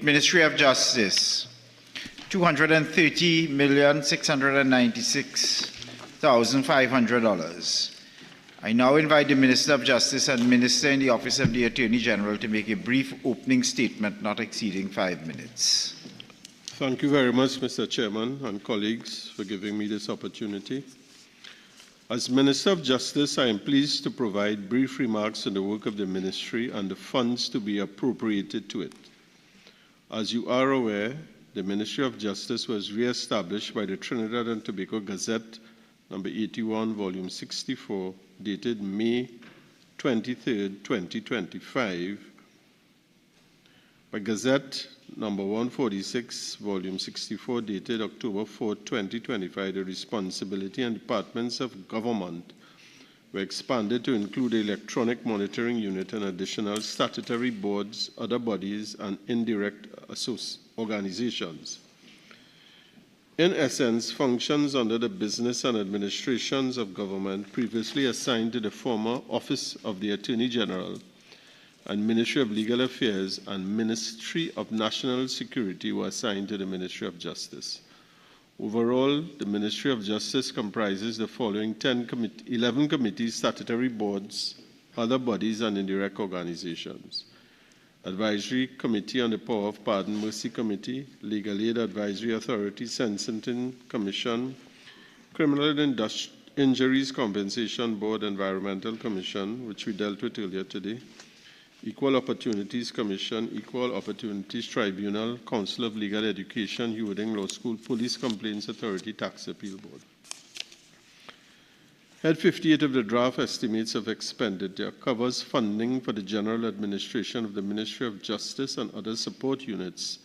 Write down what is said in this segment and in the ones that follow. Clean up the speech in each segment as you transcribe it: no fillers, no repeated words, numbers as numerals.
Ministry of Justice, $230,696,500. I now invite the Minister of Justice and Minister in the Office of the Attorney General to make a brief opening statement not exceeding 5 minutes. Thank you very much, Mr. Chairman and colleagues, for giving me this opportunity. As Minister of Justice, I am pleased to provide brief remarks on the work of the Ministry and the funds to be appropriated to it. As you are aware, the Ministry of Justice was re-established by the Trinidad and Tobago Gazette, number 81, volume 64, dated May 23, 2025, by Gazette number 146, volume 64, dated October 4, 2025. The responsibility and departments of government were expanded to include the Electronic Monitoring Unit and additional statutory boards, other bodies, and indirect organizations. In essence, functions under the business and administrations of government previously assigned to the former Office of the Attorney General and Ministry of Legal Affairs and Ministry of National Security were assigned to the Ministry of Justice. Overall, the Ministry of Justice comprises the following 11 committees, statutory boards, other bodies, and indirect organizations: Advisory Committee on the Power of Pardon, Mercy Committee, Legal Aid Advisory Authority, Sentencing Commission, Criminal and Injuries Compensation Board, Environmental Commission, which we dealt with earlier today, Equal Opportunities Commission, Equal Opportunities Tribunal, Council of Legal Education, Hewarding Law School, Police Complaints Authority, Tax Appeal Board. Head 58 of the draft estimates of expenditure covers funding for the general administration of the Ministry of Justice and other support units,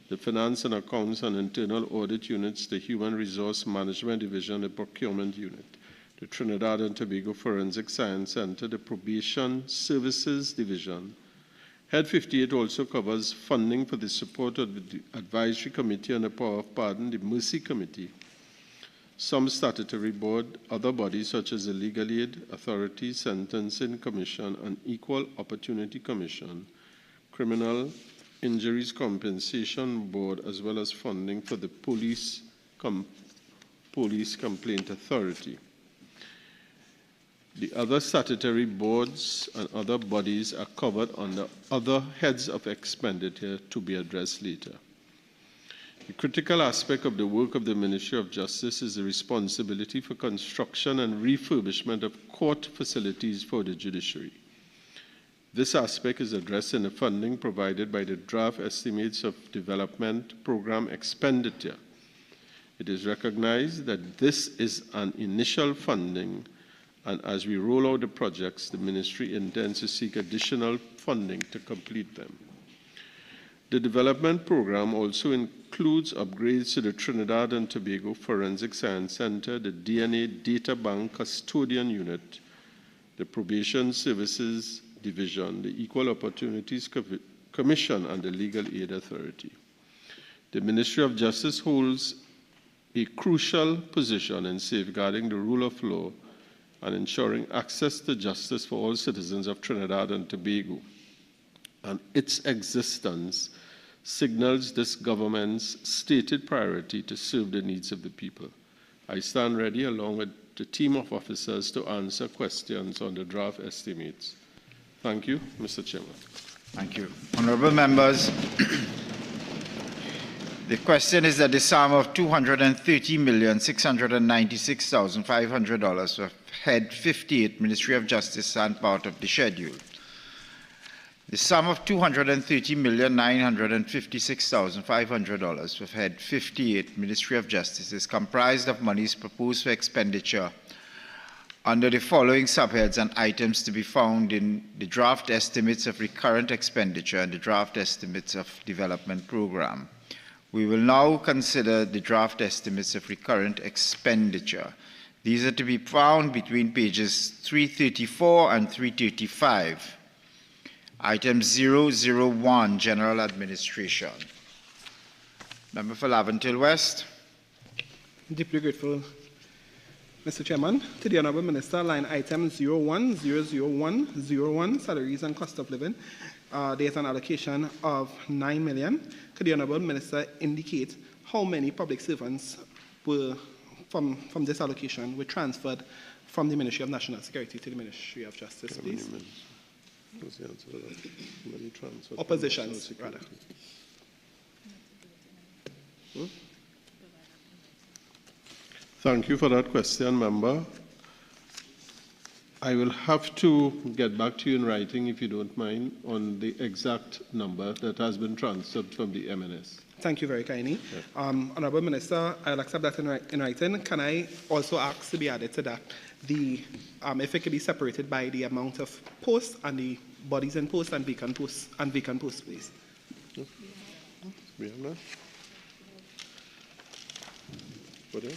the Finance and Accounts and Internal Audit Units, the Human Resource Management Division, the Procurement Unit, the Trinidad and Tobago Forensic Science Center, the Probation Services Division. Head 58 also covers funding for the support of the Advisory Committee on the Power of Pardon, the Mercy Committee, some statutory board, other bodies such as the Legal Aid Authority, Sentencing Commission, and Equal Opportunity Commission, Criminal Injuries Compensation Board, as well as funding for the Police Complaint Authority. The other statutory boards and other bodies are covered under other heads of expenditure to be addressed later. The critical aspect of the work of the Ministry of Justice is the responsibility for construction and refurbishment of court facilities for the judiciary. This aspect is addressed in the funding provided by the draft estimates of development program expenditure. It is recognized that this is an initial funding, and as we roll out the projects, the Ministry intends to seek additional funding to complete them. The development program also includes upgrades to the Trinidad and Tobago Forensic Science Center, the DNA Data Bank Custodian Unit, the Probation Services Division, the Equal Opportunities Commission, and the Legal Aid Authority. The Ministry of Justice holds a crucial position in safeguarding the rule of law and ensuring access to justice for all citizens of Trinidad and Tobago, and its existence signals this government's stated priority to serve the needs of the people. I stand ready, along with the team of officers, to answer questions on the draft estimates. Thank you, Mr. Chairman. Thank you. Honorable members, the question is that the sum of $230,696,500 for Head 58, Ministry of Justice, and part of the schedule. The sum of $230,956,500 for Head 58, Ministry of Justice, is comprised of monies proposed for expenditure under the following subheads and items to be found in the draft estimates of recurrent expenditure and the draft estimates of development program. We will now consider the draft estimates of recurrent expenditure. These are to be found between pages 334 and 335. Item 001, General Administration. Member for Laventille West. Deeply grateful, Mr. Chairman, to the Honourable Minister, line item 01000101, salaries and cost of living, there's an allocation of 9 million. Could the Honourable Minister indicate how many public servants were from this allocation were transferred from the Ministry of National Security to the Ministry of Justice, please? What's the answer to that? How many transferred from Oppositions, National Security? rather. Thank you for that question, member. I will have to get back to you in writing, if you don't mind, on the exact number that has been transferred from the MNS. Thank you very kindly. Yeah. Honourable Minister, I'll accept that in writing. Can I also ask to be added to that, if it could be separated by the amount of posts and the bodies in posts and vacant posts, please? We have that? What else?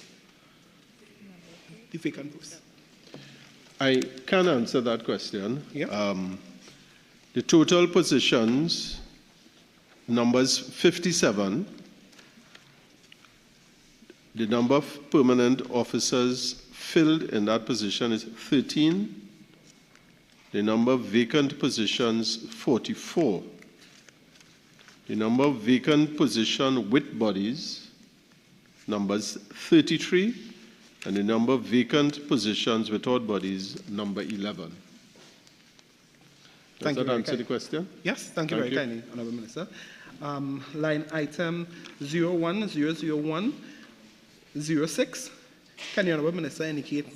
The vacant posts. I can answer that question. Yeah. The total positions, numbers 57. The number of permanent officers filled in that position is 13. The number of vacant positions, 44. The number of vacant position with bodies, numbers 33. And the number of vacant positions without bodies, number 11. Does that answer the question? Yes, thank you very kindly, Honourable Minister. Line item 01000106. Can the Honourable Minister indicate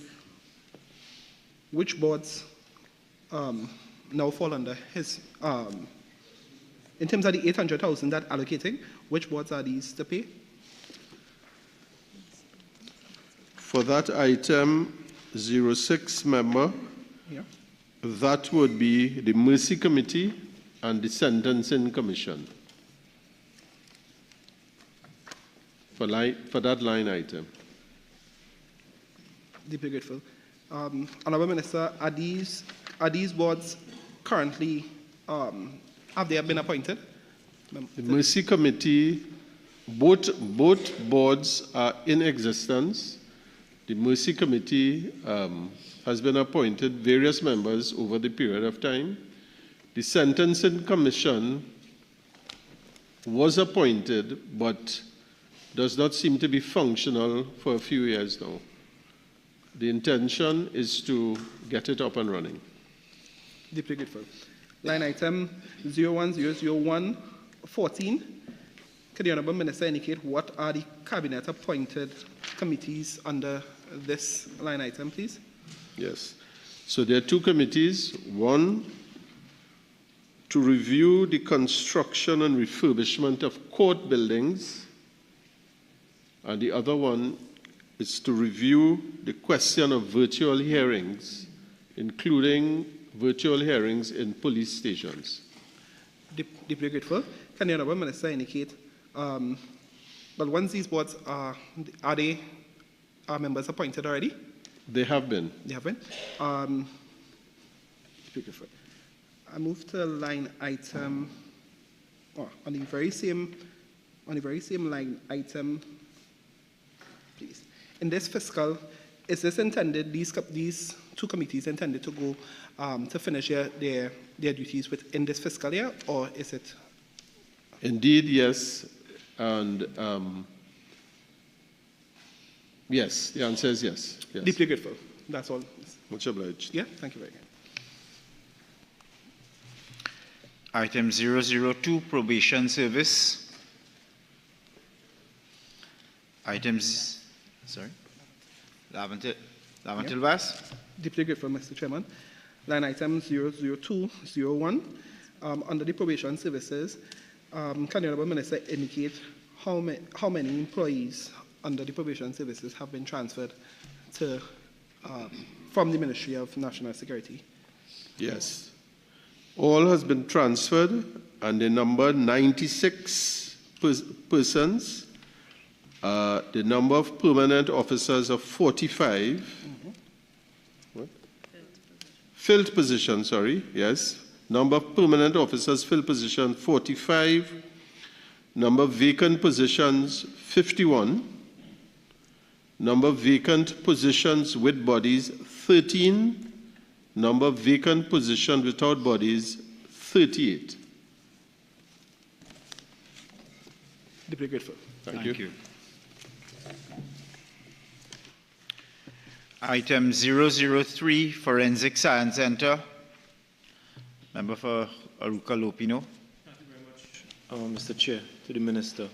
which boards now fall under his, in terms of the 800,000 that allocating, which boards are these to pay? For that item 06, member, Yeah. that would be the Mercy Committee and the Sentencing Commission. For that line item. Deeply grateful. Honourable Minister, are these boards currently, have they been appointed? The Mercy Committee, both boards are in existence. The Mercy Committee has been appointed various members over the period of time. The Sentencing Commission was appointed but does not seem to be functional for a few years now. The intention is to get it up and running. Deeply grateful. Line item 01000114. Could the Honourable Minister indicate what are the Cabinet appointed committees under this line item, please? Yes. So there are two committees. One, to review the construction and refurbishment of court buildings. And the other one is to review the question of virtual hearings, including virtual hearings in police stations. Deeply grateful. Can the Honourable Minister indicate, but once these boards are they members appointed already? They have been. They have been. Deeply grateful. I move to line item, on the very same line item, please. In this fiscal, is this intended, these two committees intended to go to finish their duties within this fiscal year, or is it? Indeed, yes. And yes, the answer is yes. Yes. Deeply grateful. That's all. Much obliged. Yeah, thank you very much. Item 002, Probation Service. Items, sorry, Lavantil Bass. Deeply grateful, Mr. Chairman. Line item 00201, under the probation services, can the Honourable Minister indicate how many employees under the probation services have been transferred to, from the Ministry of National Security? Yes. All has been transferred, and the number 96 persons. The number of permanent officers of 45. Mm-hmm. What? Filled position, sorry, yes. Number of permanent officers filled position 45. Number of vacant positions 51. Number of vacant positions with bodies, 13. Number of vacant positions without bodies, 38. Deeply grateful. Thank you. Item 003, Forensic Science Center. Member for Aruka Lopino. Thank you very much, Mr. Chair, to the Minister.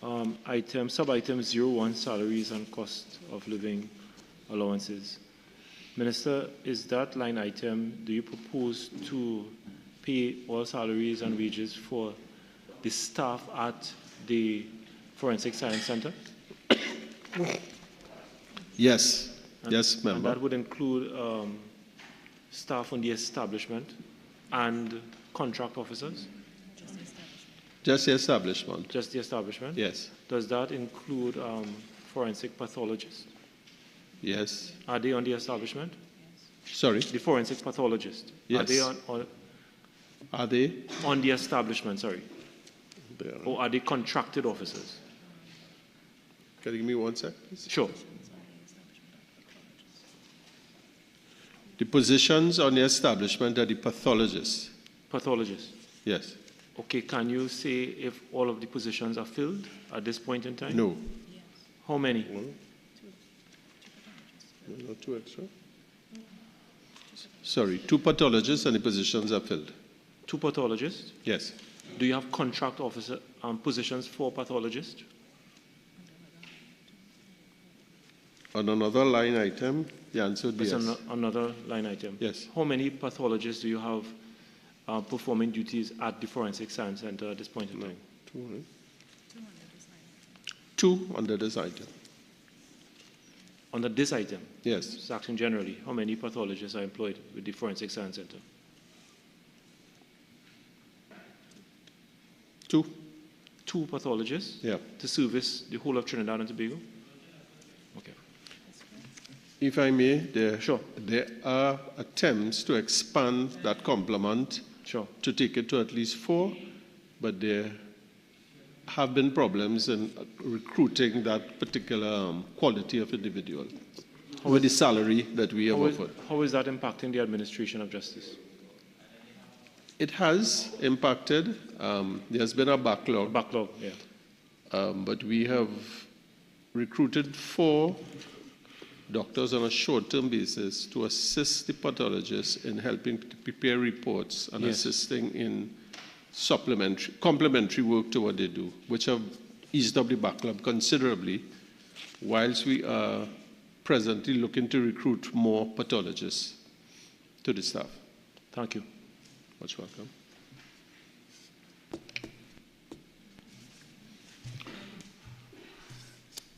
Sub-item 01, salaries and cost of living allowances. Minister, is that line item, do you propose to pay all salaries and wages for the staff at the Forensic Science Center? Yes. Yes, And member. that would include staff on the establishment and contract officers? Just the establishment. Just the establishment? Yes. Does that include forensic pathologists? Yes. Are they on the establishment? Sorry. The forensic pathologists? Yes. Are they Are they? on the establishment, sorry? They are. Or are they contracted officers? Can you give me 1 sec, please? Sure. The positions on the establishment are the pathologists. Pathologists. Yes. Okay, can you say if all of the positions are filled at this point in time? No. How many? Not 2 extra. Sorry, 2 pathologists and the positions are filled. 2 pathologists? Yes. Do you have contract officer positions for pathologists? On another line item, the answer would be That's yes. another line item. Yes. How many pathologists do you have performing duties at the Forensic Science Center at this point in time? 2, right? 2 under this item. Under this item, Yes. this action generally, how many pathologists are employed with the Forensic Science Center? 2. 2 pathologists Yeah. to service the whole of Trinidad and Tobago? Okay. If I may, Sure. there are attempts to expand that complement Sure. to take it to at least 4, but there have been problems in recruiting that particular quality of individual with the salary that we have offered. How is that impacting the administration of justice? It has impacted. There's been a backlog, Backlog, yeah. but we have recruited 4 doctors on a short-term basis to assist the pathologists in helping to prepare reports and Yes. assisting in complementary work to what they do, which have eased up the backlog considerably, whilst we are presently looking to recruit more pathologists to the staff. Thank you. Much welcome.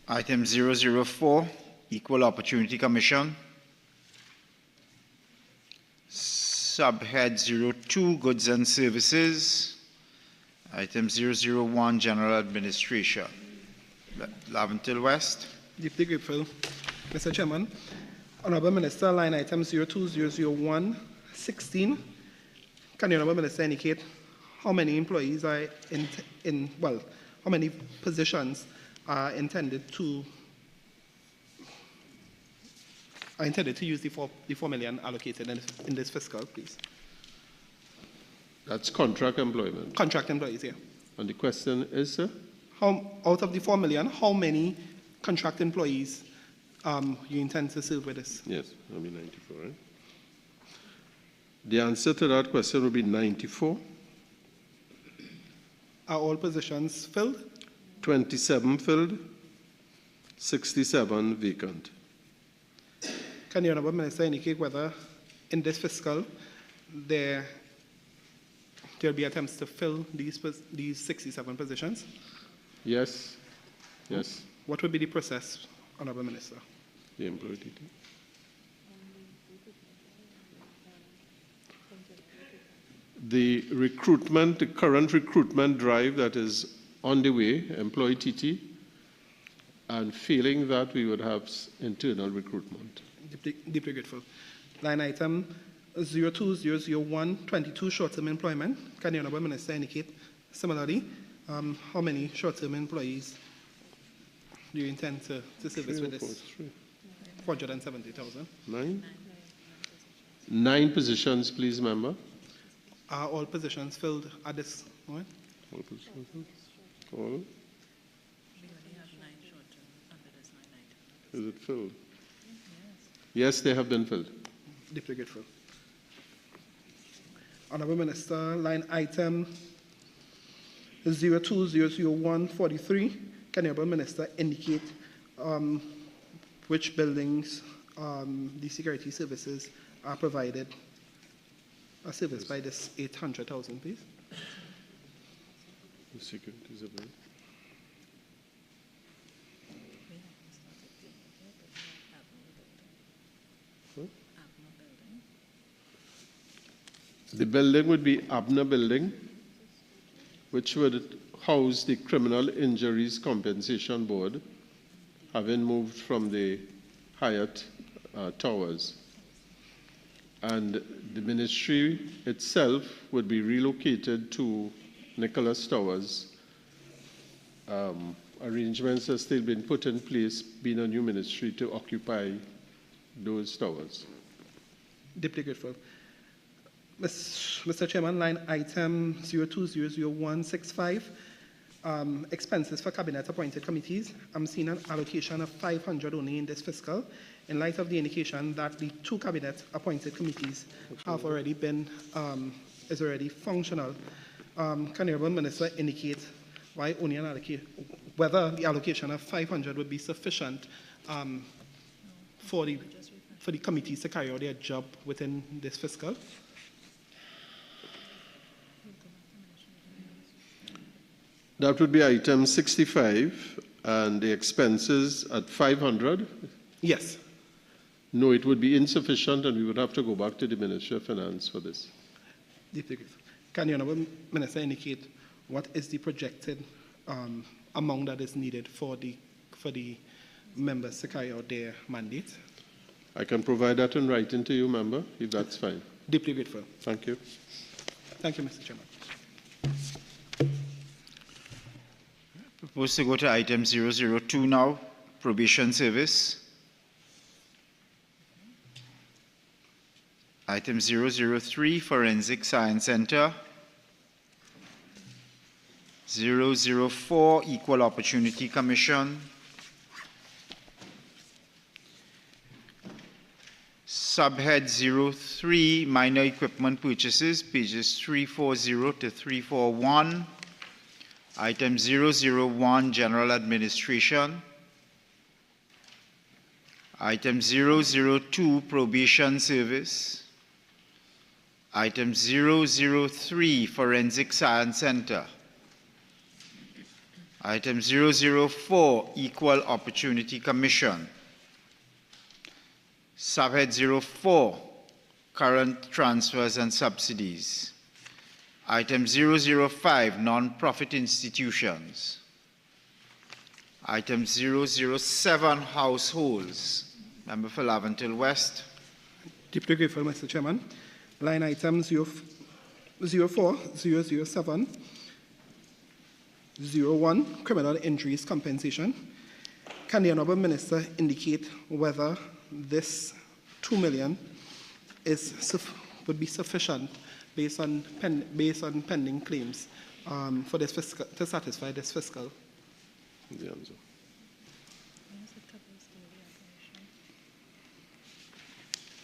Item 004, Equal Opportunity Commission. Subhead 02, Goods and Services. Item 001, General Administration. Laventil West. Deeply grateful. Mr. Chairman, Honorable Minister, line item 02001, 16. Can the Honorable Minister indicate how many employees are how many positions are intended to use the 4 million allocated in this fiscal, please? That's contract employment. Contract employees, yeah. And the question is, sir? Out of the 4 million, how many contract employees you intend to serve with this? Yes, that'll be 94, right? The answer to that question will be 94. Are all positions filled? 27 filled, 67 vacant. Can the Honorable Minister indicate whether in this fiscal there'll be attempts to fill these 67 positions? Yes, yes, What would be the process, Honorable Minister? the employee detail. The recruitment, the current recruitment drive that is on the way, employee TT, and feeling that we would have internal recruitment. Deeply grateful. Line item 02001, 22 short-term employment. Can the Honorable Minister indicate similarly how many short-term employees do you intend to service with this? 470,000. 9? 9 positions, please, member. Are all positions filled at this moment? All positions. All. Is it filled? Yes, they have been filled. Deeply grateful. Honorable Minister, line item 02-00143, can the Honorable Minister indicate which buildings the security services are provided, are serviced by this 800,000, please? The security is available. The building would be Abner Building, which would house the Criminal Injuries Compensation Board, having moved from the Hyatt Towers. And the ministry itself would be relocated to Nicholas Towers. Arrangements are still being put in place, being a new ministry, to occupy those towers. Deeply grateful. Mr. Chairman, line item 02-00165, expenses for cabinet appointed committees. I'm seeing an allocation of 500 only in this fiscal, in light of the indication that the 2 cabinet appointed committees have already been, is already functional. Can the Honourable Minister indicate why only an allocation, whether the allocation of 500 would be sufficient for the committees to carry out their job within this fiscal? That would be item 65, and the expenses at 500? Yes. No, it would be insufficient, and we would have to go back to the Ministry of Finance for this. Deeply grateful. Can the Honourable Minister indicate what is the projected amount that is needed for the members to carry out their mandate? I can provide that in writing to you, member, if that's fine. Deeply grateful. Thank you. Thank you, Mr. Chairman. Propose to go to item 002 now, probation service. Item 003, Forensic Science Center. 004, Equal Opportunity Commission. Subhead 03, Minor Equipment Purchases, pages 340 to 341. Item 001, General Administration. Item 002, Probation Service. Item 003, Forensic Science Center. Item 004, Equal Opportunity Commission. Subhead 04, Current Transfers and Subsidies. Item 005, Non-Profit Institutions. Item 007, Households. Member for Laventille West. Deeply grateful, Mr. Chairman. Line item 04, 007, 01, Criminal Injuries Compensation. Can the Honourable Minister indicate whether this 2 million would be sufficient based on pending claims for this fiscal, to satisfy this fiscal? The answer.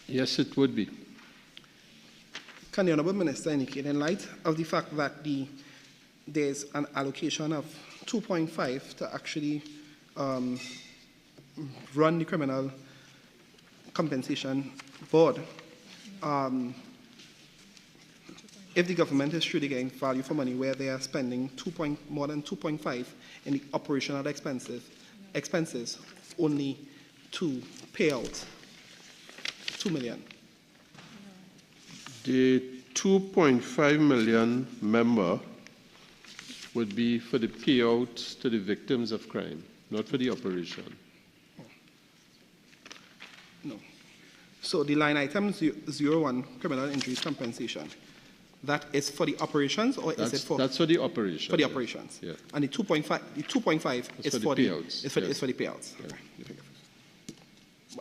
Yes, it would be. Can the Honourable Minister indicate, in light of the fact that there's an allocation of 2.5 to actually run the criminal compensation board, if the government is truly getting value for money where they are spending more than 2.5 in the operational expenses only to pay out 2 million? The 2.5 million member would be for the payouts to the victims of crime, not for the operation. No. So the line item 01, Criminal Injuries Compensation. that is for the operations, or is it for? That's for the operations. For the operations. Yeah. And the 2.5 is for for the the payouts, is for, yes. is for the payouts. Okay.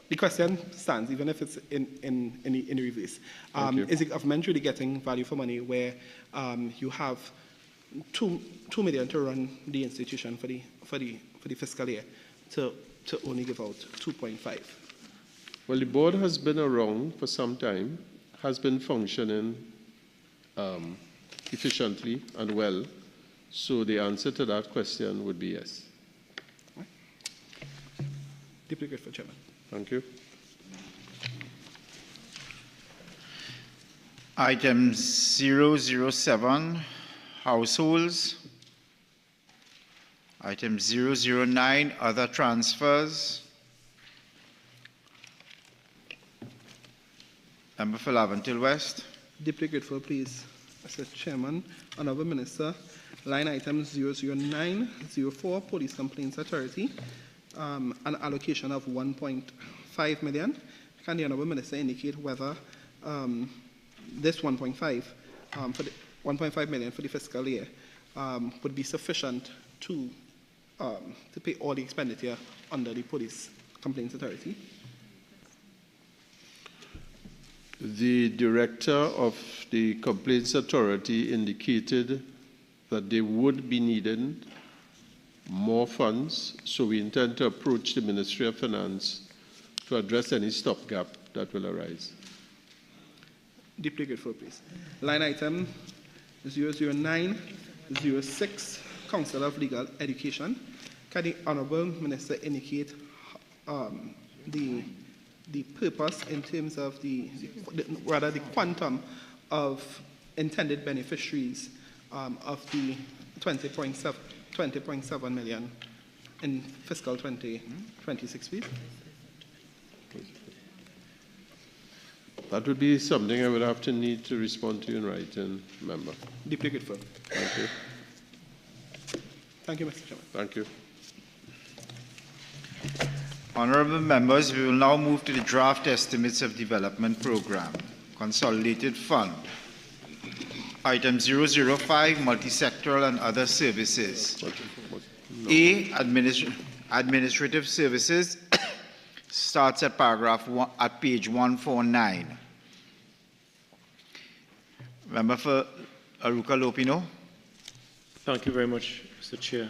The question stands, even if it's in the reverse. Thank you. Is the government really getting value for money where you have 2 million to run the institution for the fiscal year to only give out 2.5? Well, the board has been around for some time, has been functioning efficiently and well. So the answer to that question would be yes. Deeply grateful, Chairman. Thank you. Item 007, households. Item 009, other transfers. Member for Laventille West. Deeply grateful, please, Mr. Chairman. Honorable Minister, line item 00904, Police Complaints Authority, an allocation of 1.5 million. Can the Honorable Minister indicate whether this 1.5 million for the fiscal year would be sufficient to pay all the expenditure under the Police Complaints Authority? The director of the Complaints Authority indicated that they would be needing more funds, so we intend to approach the Ministry of Finance to address any stopgap that will arise. Deeply grateful, please. Line item 00906, Council of Legal Education. Can the Honourable Minister indicate the purpose in terms of the quantum of intended beneficiaries of the 20.7 million in fiscal 2026, please? That would be something I would have to need to respond to in writing, member. Deeply grateful. Thank you. Thank you, Mr. Chairman. Thank you. Honorable members, we will now move to the draft estimates of development program, consolidated fund. Item 005, multi-sectoral and other services. A, administrative services, starts at paragraph 1, at page 149. Member for Aruka Lopino. Thank you very much, Mr. Chair.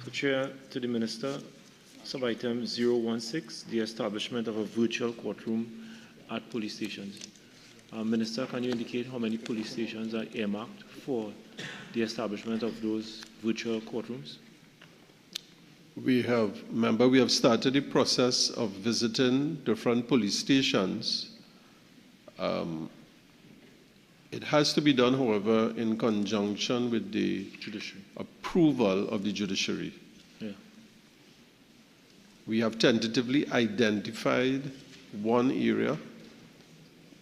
Mr. Chair, to the Minister, sub-item 016, the establishment of a virtual courtroom at police stations. Minister, can you indicate how many police stations are earmarked for the establishment of those virtual courtrooms? We have started the process of visiting different police stations. It has to be done, however, in conjunction with the Judiciary approval of the judiciary. Yeah. We have tentatively identified one area,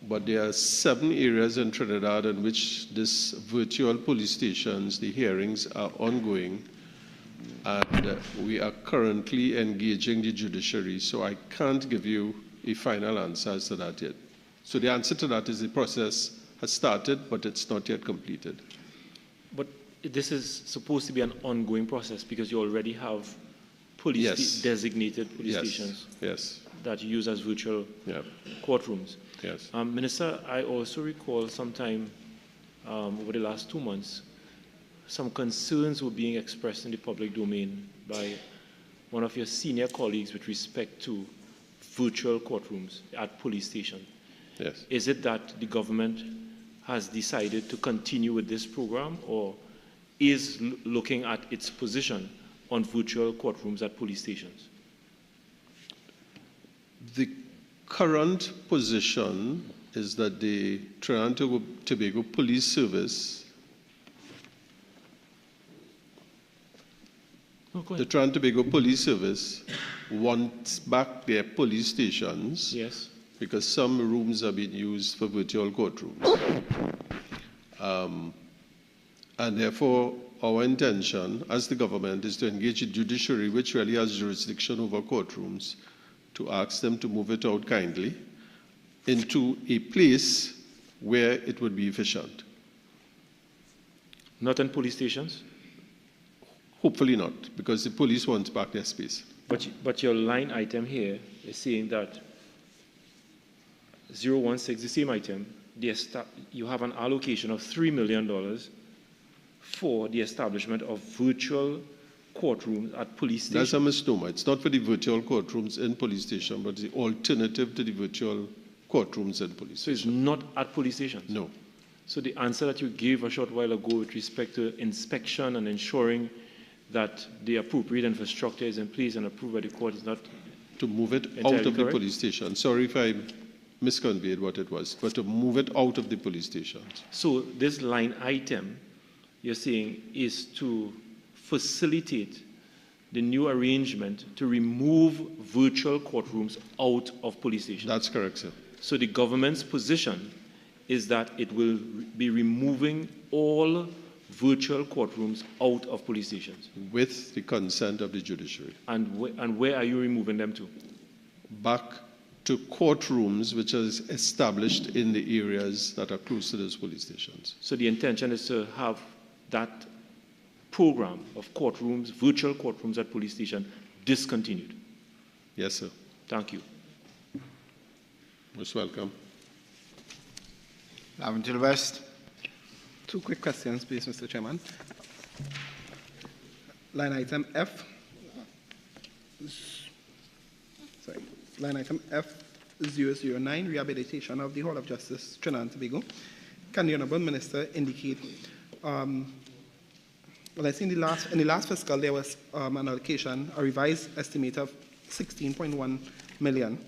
but there are 7 areas in Trinidad in which this virtual police stations, the hearings are ongoing, and we are currently engaging the judiciary, so I can't give you a final answer as to that yet. So the answer to that is the process has started, but it's not yet completed. But this is supposed to be an ongoing process because you already have police designated police stations that you use as virtual courtrooms. Yes. Minister, I also recall sometime over the last 2 months, some concerns were being expressed in the public domain by one of your senior colleagues with respect to virtual courtrooms at police stations. Yes. Is it that the government has decided to continue with this program or is looking at its position on virtual courtrooms at police stations? The current position is that the Trinidad and Tobago Police Service, the Trinidad and Tobago Police Service wants back their police stations. Yes. Because some rooms are being used for virtual courtrooms. And therefore, our intention as the government is to engage the judiciary, which really has jurisdiction over courtrooms, to ask them to move it out kindly into a place where it would be efficient. Not in police stations? Hopefully not, because the police want back their space. But your line item here is saying that 016, the same item, you have an allocation of $3 million for the establishment of virtual courtrooms at police stations. That's a misnomer. It's not for the virtual courtrooms in police station, but the alternative to the virtual courtrooms in police So it's station. not at police stations? No. So the answer that you gave a short while ago with respect to inspection and ensuring that the appropriate infrastructure is in place and approved by the court is not To move it entirely out of the correct? police station. Sorry if I misconveyed what it was, but to move it out of the police stations. So this line item, you're saying, is to facilitate the new arrangement to remove virtual courtrooms out of police stations. That's correct, sir. So the government's position is that it will be removing all virtual courtrooms out of police stations. With the consent of the judiciary. And where are you removing them to? Back to courtrooms which are established in the areas that are close to those police stations. So the intention is to have that program of courtrooms, virtual courtrooms at police station, discontinued. Yes, sir. Thank you. Most welcome. Laventille West. Two quick questions, please, Mr. Chairman. Line item F. Sorry. Line item F009, rehabilitation of the Hall of Justice, Trinidad and Tobago. Can the Honourable Minister indicate, well, I see in the last fiscal there was an allocation, a revised estimate of 16.1 million.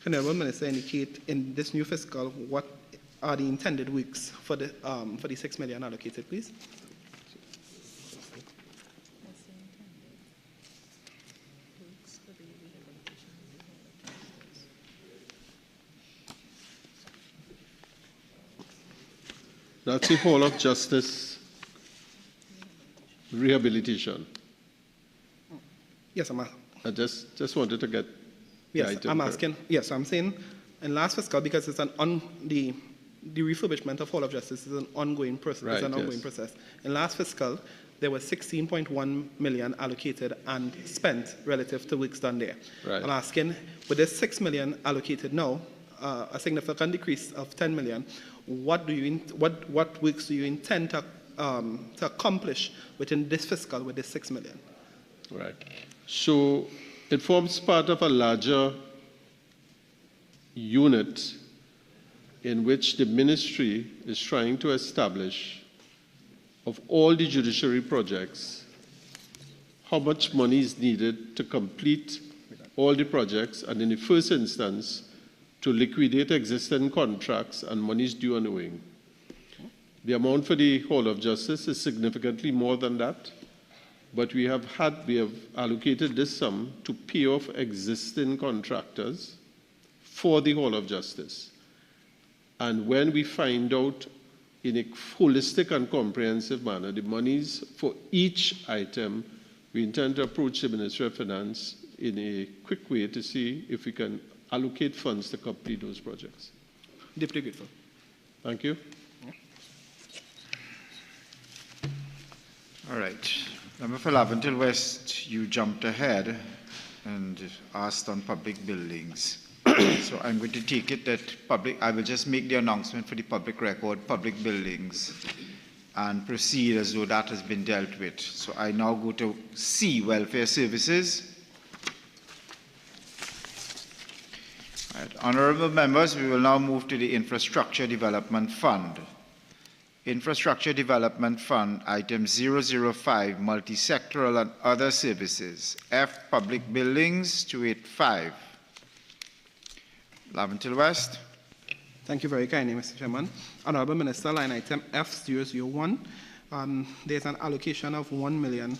Can the Honourable Minister indicate in this new fiscal what are the intended weeks for the 6 million allocated, please? That's the Hall of Justice rehabilitation. Yes, I just wanted to get the yes, item I'm correct. asking. Yes, I'm saying in last fiscal because it's the refurbishment of Hall of Justice is an ongoing process. Right, it's an ongoing yes. process. In last fiscal, there was 16.1 million allocated and spent relative to works done there. Right. I'm asking, with this 6 million allocated now, a significant decrease of 10 million, what works do you intend to accomplish within this fiscal with this 6 million? Right. So it forms part of a larger unit in which the ministry is trying to establish, of all the judiciary projects, how much money is needed to complete all the projects, and in the first instance, to liquidate existing contracts and monies due and owing. The amount for the Hall of Justice is significantly more than that, but we have allocated this sum to pay off existing contractors for the Hall of Justice. And when we find out in a holistic and comprehensive manner the monies for each item, we intend to approach the Ministry of Finance in a quick way to see if we can allocate funds to complete those projects. Deeply grateful. Thank you. All right. Member for Laventille West, you jumped ahead and asked on public buildings. So I'm going to take it that I will just make the announcement for the public record, public buildings, and proceed as though that has been dealt with. So I now go to C, welfare services. All right. Honorable members, we will now move to the Infrastructure Development Fund. Infrastructure Development Fund, item 005, multi-sectoral and other services. F, public buildings, 285. Laventille West. Thank you very kindly, Mr. Chairman. Honorable Minister, line item F001, there's an allocation of 1 million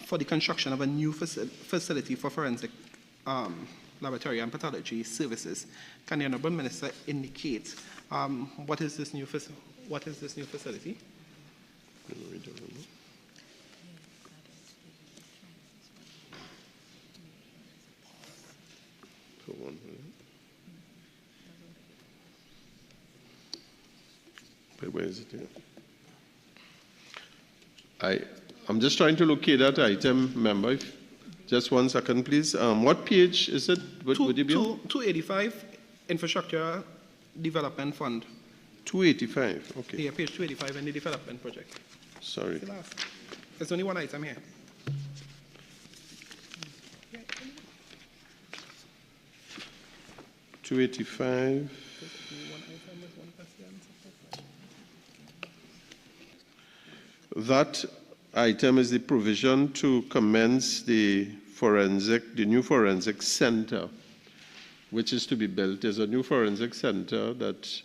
for the construction of a new facility for forensic laboratory and pathology services. Can the Honorable Minister indicate what is this new facility? Where is it here? I'm just trying to locate that item, member. Just 1 second, please. What page is it? Would it be on? 285, Infrastructure Development Fund. 285, okay. Yeah, page 285 in the development project. Sorry. The last. There's only one item here. $285. That item is the provision to commence the new forensic center, which is to be built. There's a new forensic center that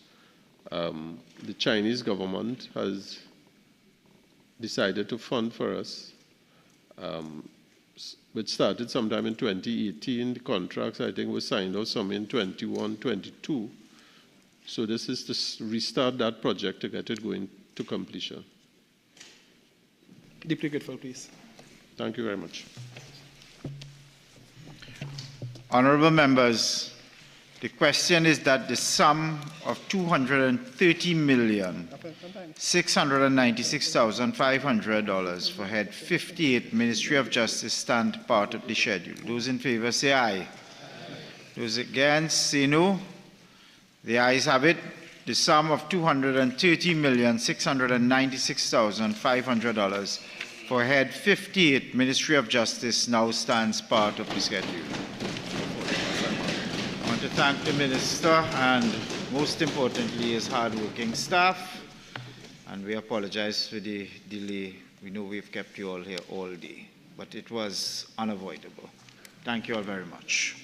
the Chinese government has decided to fund for us, which started sometime in 2018. The contracts, I think, were signed out some in 21, 22. So this is to restart that project to get it going to completion. Deeply grateful, please. Thank you very much. Honorable members, the question is that the sum of $230,696,500 for Head 58, Ministry of Justice, stand part of the schedule. Those in favor say aye. Those against say no. The ayes have it. The sum of $230,696,500 for Head 58, Ministry of Justice, now stands part of the schedule. I want to thank the Minister and, most importantly, his hard-working staff. And we apologize for the delay. We know we've kept you all here all day, but it was unavoidable. Thank you all very much.